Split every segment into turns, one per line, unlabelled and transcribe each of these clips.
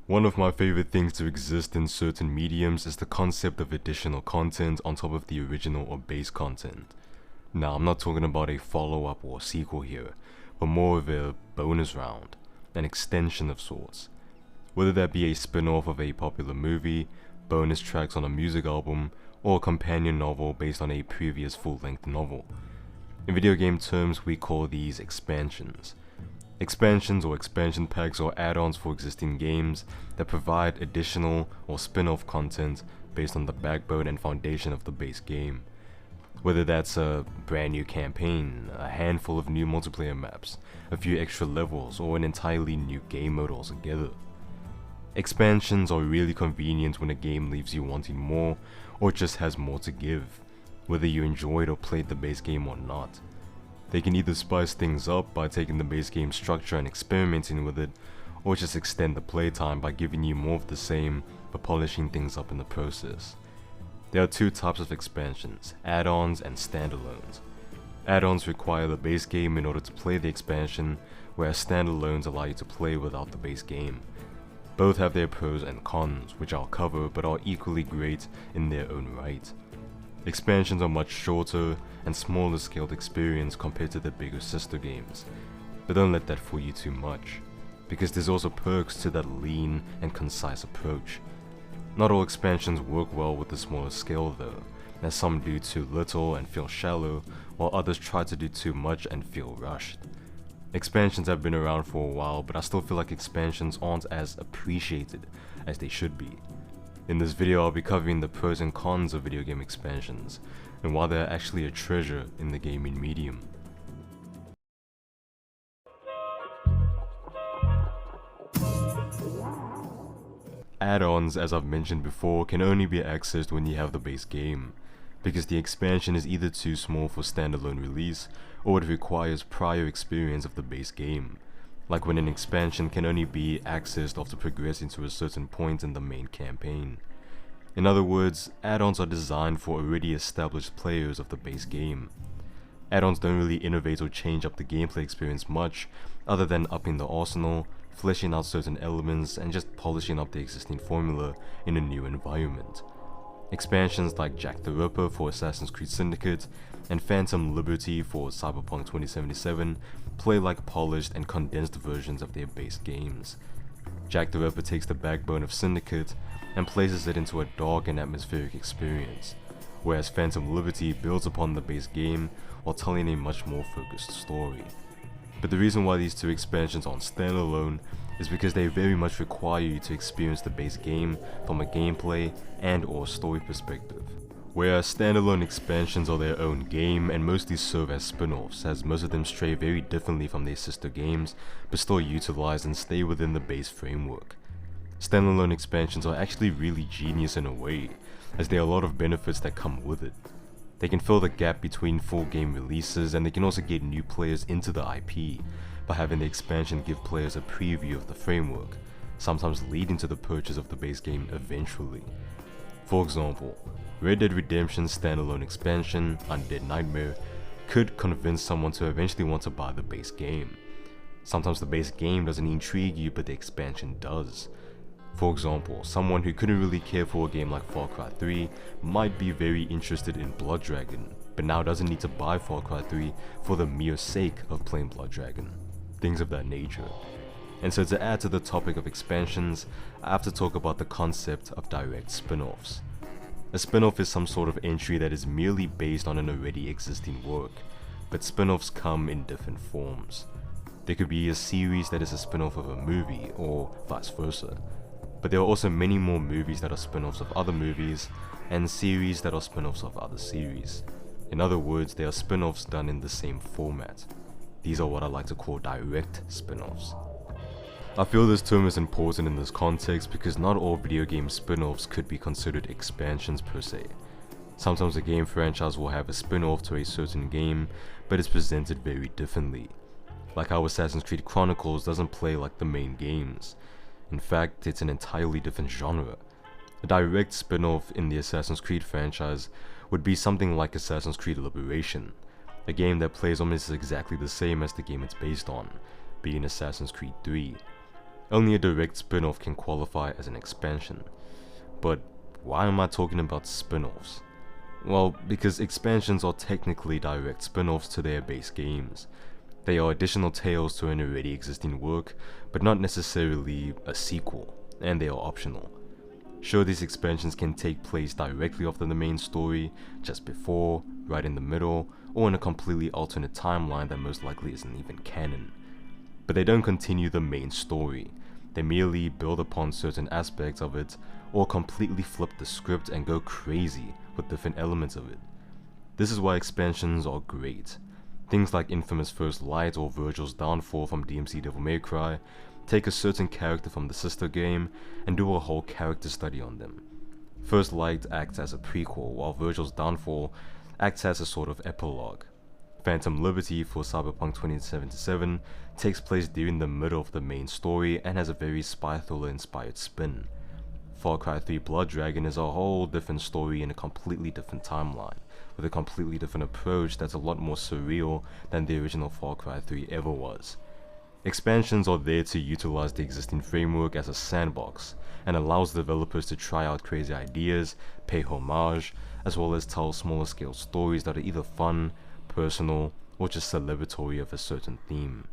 One of my favorite things to exist in certain mediums is the concept of additional content on top of the original or base content. Now, I'm not talking about a follow-up or sequel here, but more of a bonus round, an extension of sorts. Whether that be a spin-off of a popular movie, bonus tracks on a music album, or a companion novel based on a previous full-length novel. In video game terms, we call these expansions. Expansions or expansion packs are add-ons for existing games that provide additional or spin-off content based on the backbone and foundation of the base game. Whether that's a brand new campaign, a handful of new multiplayer maps, a few extra levels, or an entirely new game mode altogether. Expansions are really convenient when a game leaves you wanting more or just has more to give, whether you enjoyed or played the base game or not. They can either spice things up by taking the base game structure and experimenting with it, or just extend the playtime by giving you more of the same but polishing things up in the process. There are two types of expansions, add-ons and standalones. Add-ons require the base game in order to play the expansion, whereas standalones allow you to play without the base game. Both have their pros and cons, which I'll cover, but are equally great in their own right. Expansions are much shorter and smaller scaled experience compared to the bigger sister games, but don't let that fool you too much, because there's also perks to that lean and concise approach. Not all expansions work well with the smaller scale though, as some do too little and feel shallow, while others try to do too much and feel rushed. Expansions have been around for a while, but I still feel like expansions aren't as appreciated as they should be. In this video, I'll be covering the pros and cons of video game expansions, and why they're actually a treasure in the gaming medium. Add-ons, as I've mentioned before, can only be accessed when you have the base game, because the expansion is either too small for standalone release, or it requires prior experience of the base game, like when an expansion can only be accessed after progressing to a certain point in the main campaign. In other words, add-ons are designed for already established players of the base game. Add-ons don't really innovate or change up the gameplay experience much, other than upping the arsenal, fleshing out certain elements, and just polishing up the existing formula in a new environment. Expansions like Jack the Ripper for Assassin's Creed Syndicate and Phantom Liberty for Cyberpunk 2077 play like polished and condensed versions of their base games. Jack the Ripper takes the backbone of Syndicate and places it into a dark and atmospheric experience, whereas Phantom Liberty builds upon the base game while telling a much more focused story. But the reason why these two expansions aren't standalone is because they very much require you to experience the base game from a gameplay and or story perspective. Whereas standalone expansions are their own game and mostly serve as spin-offs, as most of them stray very differently from their sister games but still utilize and stay within the base framework. Standalone expansions are actually really genius in a way, as there are a lot of benefits that come with it. They can fill the gap between full game releases, and they can also get new players into the IP by having the expansion give players a preview of the framework, sometimes leading to the purchase of the base game eventually. For example, Red Dead Redemption's standalone expansion, Undead Nightmare, could convince someone to eventually want to buy the base game. Sometimes the base game doesn't intrigue you, but the expansion does. For example, someone who couldn't really care for a game like Far Cry 3 might be very interested in Blood Dragon, but now doesn't need to buy Far Cry 3 for the mere sake of playing Blood Dragon. Things of that nature. And so to add to the topic of expansions, I have to talk about the concept of direct spin-offs. A spin-off is some sort of entry that is merely based on an already existing work, but spin-offs come in different forms. There could be a series that is a spin-off of a movie, or vice versa. But there are also many more movies that are spin-offs of other movies, and series that are spin-offs of other series. In other words, they are spin-offs done in the same format. These are what I like to call direct spin-offs. I feel this term is important in this context because not all video game spin-offs could be considered expansions per se. Sometimes a game franchise will have a spin-off to a certain game, but it's presented very differently. Like how Assassin's Creed Chronicles doesn't play like the main games. In fact, it's an entirely different genre. A direct spin-off in the Assassin's Creed franchise would be something like Assassin's Creed Liberation, a game that plays almost exactly the same as the game it's based on, being Assassin's Creed 3. Only a direct spin-off can qualify as an expansion. But why am I talking about spin-offs? Well, because expansions are technically direct spin-offs to their base games. They are additional tales to an already existing work, but not necessarily a sequel, and they are optional. Sure, these expansions can take place directly after the main story, just before, right in the middle, or in a completely alternate timeline that most likely isn't even canon. But they don't continue the main story. They merely build upon certain aspects of it, or completely flip the script and go crazy with different elements of it. This is why expansions are great. Things like Infamous First Light or Virgil's Downfall from DMC Devil May Cry take a certain character from the sister game and do a whole character study on them. First Light acts as a prequel, while Virgil's Downfall acts as a sort of epilogue. Phantom Liberty for Cyberpunk 2077 takes place during the middle of the main story and has a very spy thriller inspired spin. Far Cry 3 Blood Dragon is a whole different story in a completely different timeline, with a completely different approach that's a lot more surreal than the original Far Cry 3 ever was. Expansions are there to utilize the existing framework as a sandbox, and allows developers to try out crazy ideas, pay homage, as well as tell smaller scale stories that are either fun, personal, or just celebratory of a certain theme.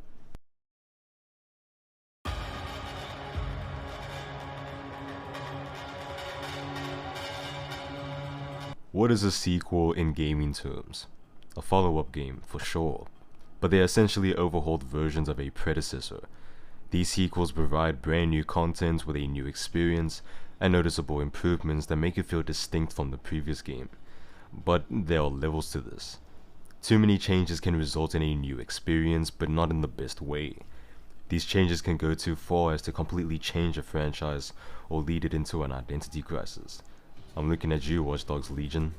What is a sequel in gaming terms? A follow-up game, for sure, but they are essentially overhauled versions of a predecessor. These sequels provide brand new content with a new experience and noticeable improvements that make it feel distinct from the previous game. But there are levels to this. Too many changes can result in a new experience, but not in the best way. These changes can go too far as to completely change a franchise or lead it into an identity crisis. I'm looking at you, Watch Dogs Legion.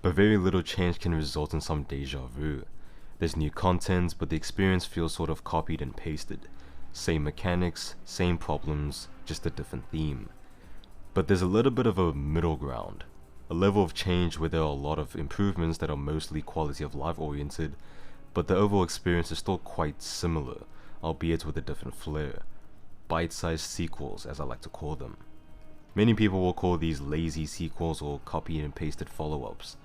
But very little change can result in some deja vu. There's new content, but the experience feels sort of copied and pasted. Same mechanics, same problems, just a different theme. But there's a little bit of a middle ground. A level of change where there are a lot of improvements that are mostly quality of life oriented, but the overall experience is still quite similar, albeit with a different flair. Bite-sized sequels, as I like to call them. Many people will call these lazy sequels or copy and pasted follow-ups,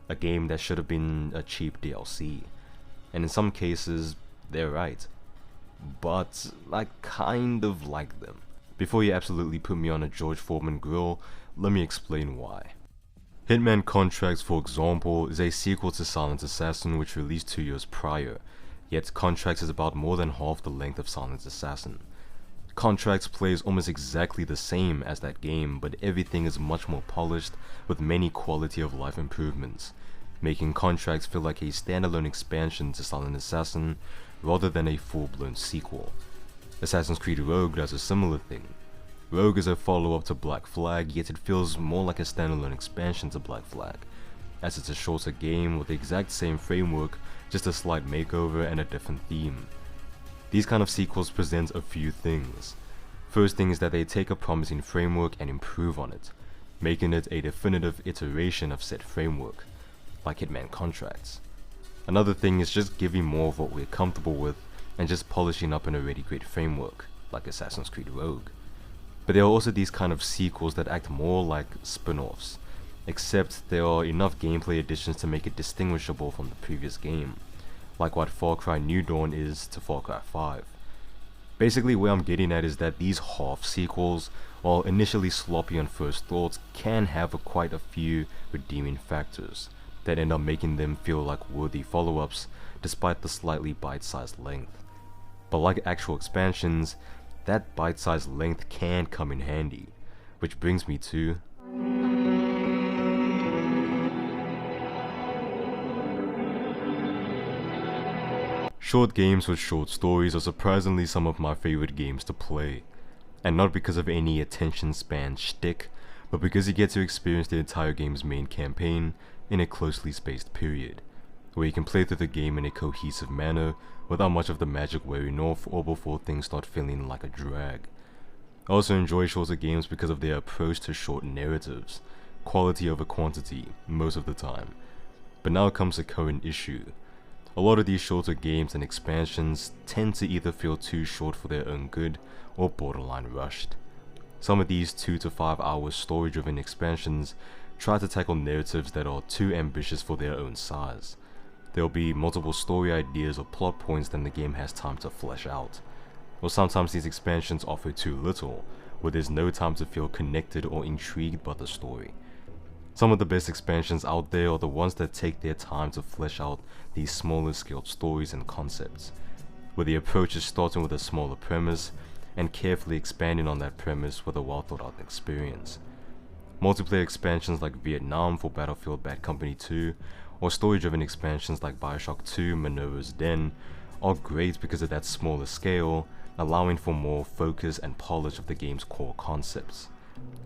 a game that should have been a cheap DLC. And in some cases, they're right. But I kind of like them. Before you absolutely put me on a George Foreman grill, let me explain why. Hitman Contracts, for example, is a sequel to Silent Assassin which released 2 years prior, yet Contracts is about more than half the length of Silent Assassin. Contracts plays almost exactly the same as that game, but everything is much more polished with many quality of life improvements, making Contracts feel like a standalone expansion to Silent Assassin rather than a full-blown sequel. Assassin's Creed Rogue does a similar thing. Rogue is a follow-up to Black Flag, yet it feels more like a standalone expansion to Black Flag, as it's a shorter game with the exact same framework, just a slight makeover and a different theme. These kind of sequels present a few things. First thing is that they take a promising framework and improve on it, making it a definitive iteration of said framework, like Hitman Contracts. Another thing is just giving more of what we're comfortable with and just polishing up an already great framework, like Assassin's Creed Rogue. But there are also these kind of sequels that act more like spin-offs, except there are enough gameplay additions to make it distinguishable from the previous game, like what Far Cry New Dawn is to Far Cry 5. Basically, where I'm getting at is that these half sequels, while initially sloppy on first thoughts, can have quite a few redeeming factors that end up making them feel like worthy follow-ups despite the slightly bite-sized length. But like actual expansions, that bite-sized length can come in handy, which brings me to short games with short stories are surprisingly some of my favorite games to play, and not because of any attention span shtick, but because you get to experience the entire game's main campaign in a closely spaced period, where you can play through the game in a cohesive manner without much of the magic wearing off or before things start feeling like a drag. I also enjoy shorter games because of their approach to short narratives, quality over quantity most of the time. But now comes a current issue. A lot of these shorter games and expansions tend to either feel too short for their own good or borderline rushed. Some of these 2 to 5 hour story-driven expansions try to tackle narratives that are too ambitious for their own size. There will be multiple story ideas or plot points that the game has time to flesh out. Or sometimes these expansions offer too little, where there's no time to feel connected or intrigued by the story. Some of the best expansions out there are the ones that take their time to flesh out these smaller scaled stories and concepts, where the approach is starting with a smaller premise and carefully expanding on that premise with a well thought out experience. Multiplayer expansions like Vietnam for Battlefield Bad Company 2, or story-driven expansions like Bioshock 2 Minerva's Den are great because of that smaller scale, allowing for more focus and polish of the game's core concepts,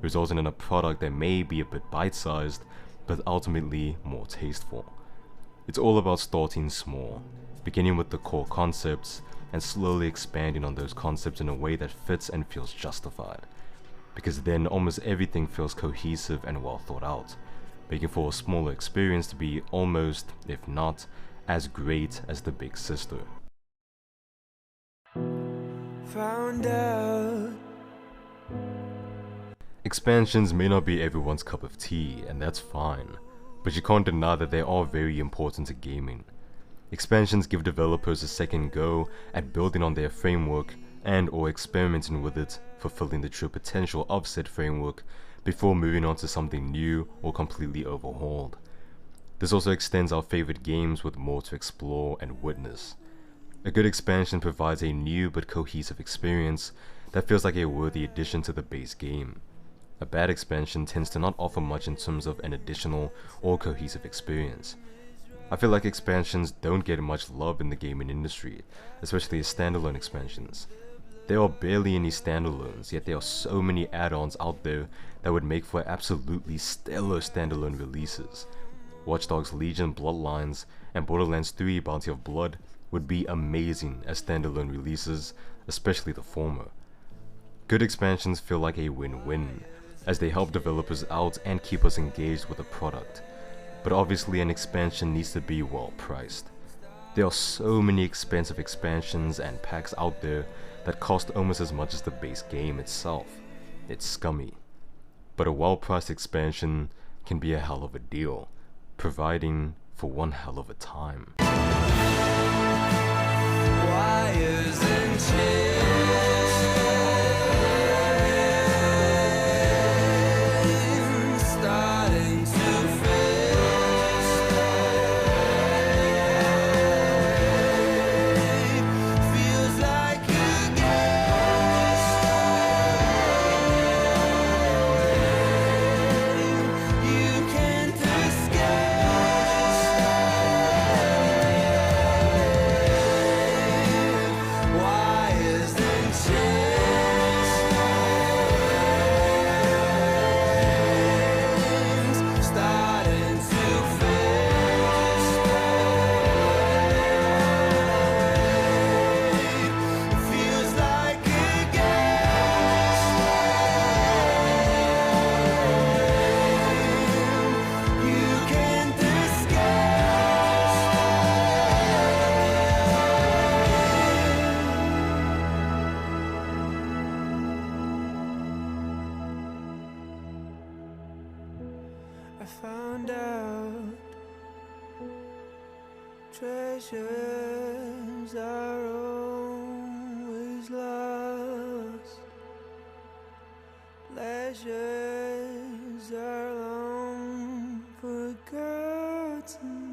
resulting in a product that may be a bit bite-sized, but ultimately more tasteful. It's all about starting small, beginning with the core concepts, and slowly expanding on those concepts in a way that fits and feels justified, because then almost everything feels cohesive and well thought out, making for a smaller experience to be almost, if not, as great as the big sister.
Found out.
Expansions may not be everyone's cup of tea, and that's fine, but you can't deny that they are very important to gaming. Expansions give developers a second go at building on their framework and or experimenting with it, fulfilling the true potential of said framework before moving on to something new or completely overhauled. This also extends our favorite games with more to explore and witness. A good expansion provides a new but cohesive experience that feels like a worthy addition to the base game. A bad expansion tends to not offer much in terms of an additional or cohesive experience. I feel like expansions don't get much love in the gaming industry, especially as standalone expansions. There are barely any standalones, yet there are so many add-ons out there that would make for absolutely stellar standalone releases. Watch Dogs Legion Bloodlines and Borderlands 3 Bounty of Blood would be amazing as standalone releases, especially the former. Good expansions feel like a win-win, as they help developers out and keep us engaged with the product. But obviously an expansion needs to be well priced. There are so many expensive expansions and packs out there that cost almost as much as the base game itself. It's scummy. But a well-priced expansion can be a hell of a deal, providing for one hell of a time.
Wires and chains starting to fade. Feels like you get you can't escape. Wires and chains starting to fade. Feels like it gets you can't escape. I found out treasures are always lost, pleasures are long forgotten.